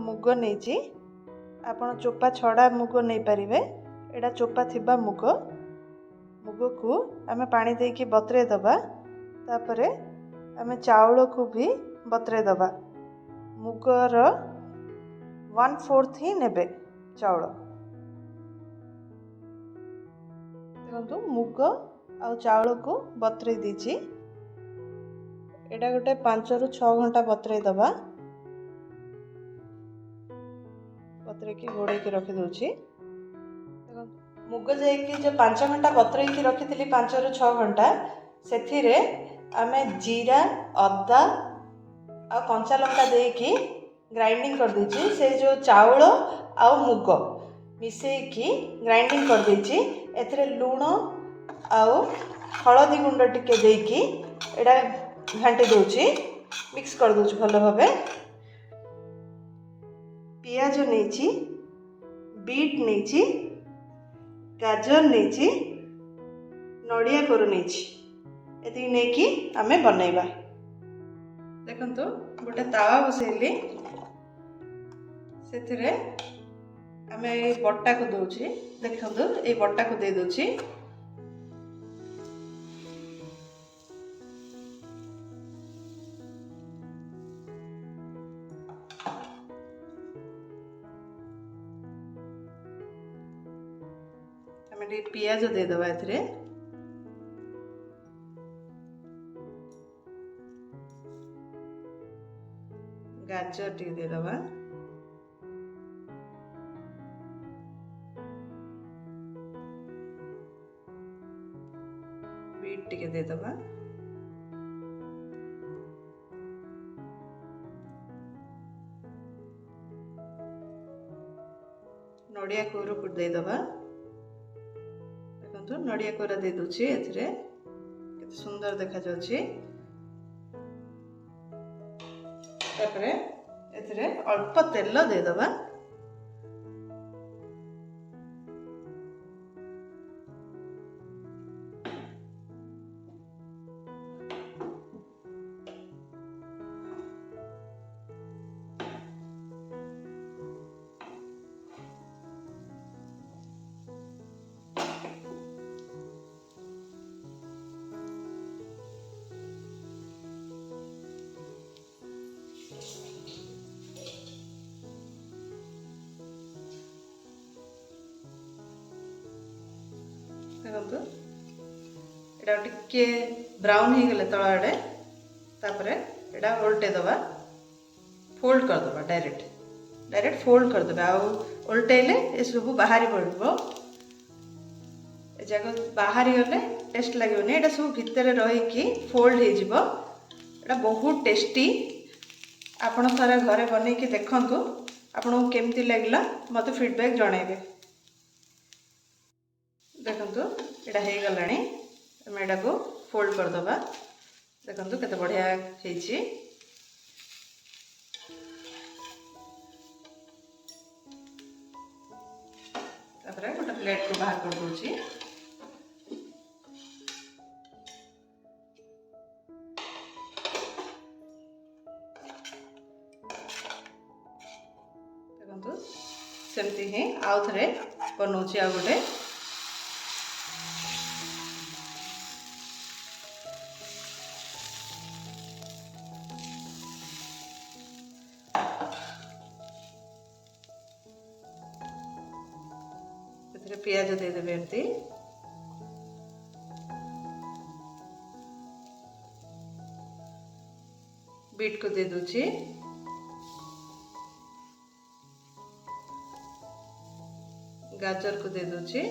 मुग नहीं आपण चोपा छड़ा मुग नहीं पारे एटा चोपा थिबा मुग मुग को आम पानी देकी बतरे दबा तापरे आम चाउल को भी बतरे दबा मुगर 1/4 ही नेबे चाउल देखो मुग आ चाउल को बतरे दीची एटा गोटे 5 ରୁ 6 घंटा बतरे दबा बतरे की घोड़े की रखी दूची मुग जाइए जो 5 घंटा बतरे की रखी थी 5 ରୁ 6 घंटा से आमे जीरा अदा आ कंचा लंका देकी ग्राइंडिंग कर दीची से जो चाउल आ मुग मिसेकी ग्राइंडिंग कर दीची एथरे लूण आउ हलदी गुंड टिके देकी एटा घांटी दूची मिक्स कर दूची भल भाबे पियाज नेची बीट नेची गाजर नेची नड़िया कोर नेची एति नेकी आमे बनैबा देखंतु गोटे तावा बसैली सेथिरे आमे ए बट्टा को दोची देखंतु ए बट्टा को दे दोची आमे पियाज दे दबा एथिरे गाजर टी दे दबा बीट टी दे दबा नड़िया कोर को दे दबा देखंतु नड़िया कोरा दे दोची एथिरे केते सुंदर देखा जाउची तापरे एथिरे अल्प तेल दे दबा देखो एटा टिके ब्राउन हो गले तल आड़े तापरे एटा उल्टे दबा फोल्ड कर दबा डायरेक्ट फोल्ड कर दबा आ उल्टेले ए सब बाहरी पड़बो ए जगह बाहरी गले टेस्ट लागोनी एटा सब भितर रही कि फोल्ड हो जिवो एटा बहुत टेस्टी आपण सारा घरे बनै कि देखंतु आपन केमती लागला मते फीडबैक जणाइबे देखंतु एटा हे गलानी हम एटा को फोल्ड कर दबा देखंतु केते बढ़िया हेची तापरे गोटे प्लेट को बाहर कर दोची देखंतु सेमती ही आउ थरे बनौची आ गोटे पियाज दे देबे एमती बीट को दे दूची गाजर को दे दूची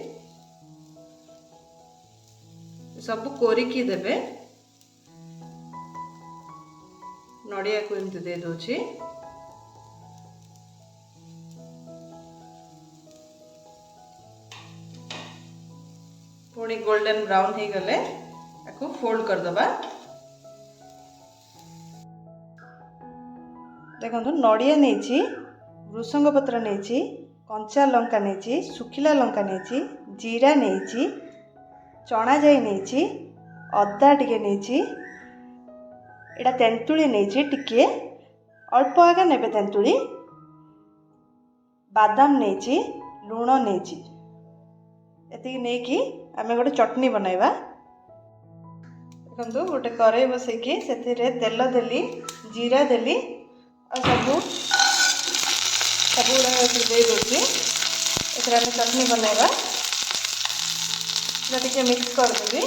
सब कोरिकी देबे नड़िया को एमती दे दूची पुणी गोल्डन ब्राउन हो गले आपको फोल्ड कर दबा देखो नड़िया नहीं भृषंग पत्र नहीं कंचा लंका नहीं सुखिला लंका नहीं जीरा नहीं चना जाई नहीं अदा टिके नहीं एटा तेंतुली नहीं टिके अल्प आगे नेबे तेंतुली बादाम नहीं लुण नहीं एति नहीं कि आम गोटे चटनी बनैबा। देखो गोटे कड़ाई बसैकी से तेल देली जीरा देली और सब गुड़ा दे दूसरी एम चटनी बनैबा टे मिक्स करदेवी।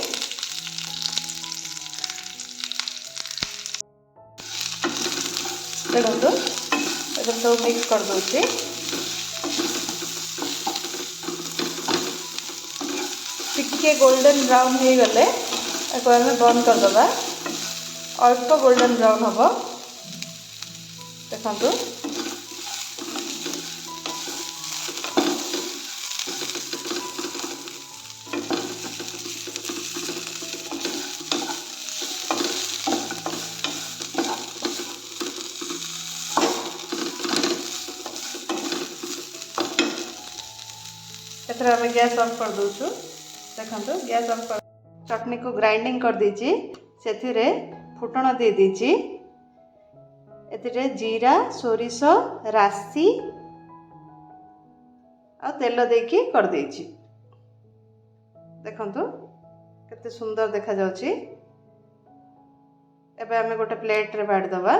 देखो सब मिक्स कर दूसरी टिके गोल्डन ब्राउन हो गले आम बंद करदे अल्प गोल्डन ब्राउन हम। देखु एथर आम गैस ऑफ कर दूचु। देखो गैस ऑफ कर चटनी को ग्राइंडिंग कर दीची से फुटण दे दीची एथिरे जीरा सोरिष राशि आ तेल देकी कर देची। देखंतु केते सुंदर देखा जाउची। एबे आमे गोटे प्लेट रे बाड़ दबा।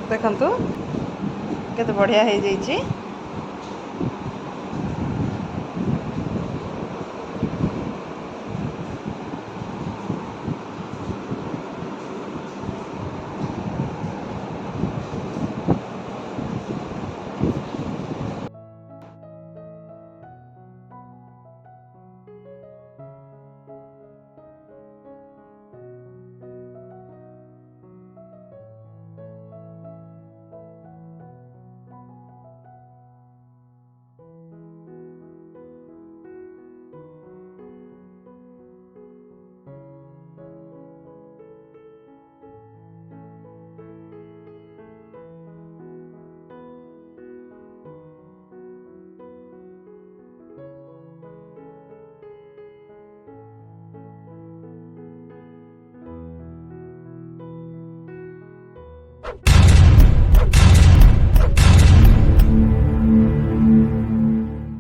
देखंतु केते बढ़िया हे जाईची।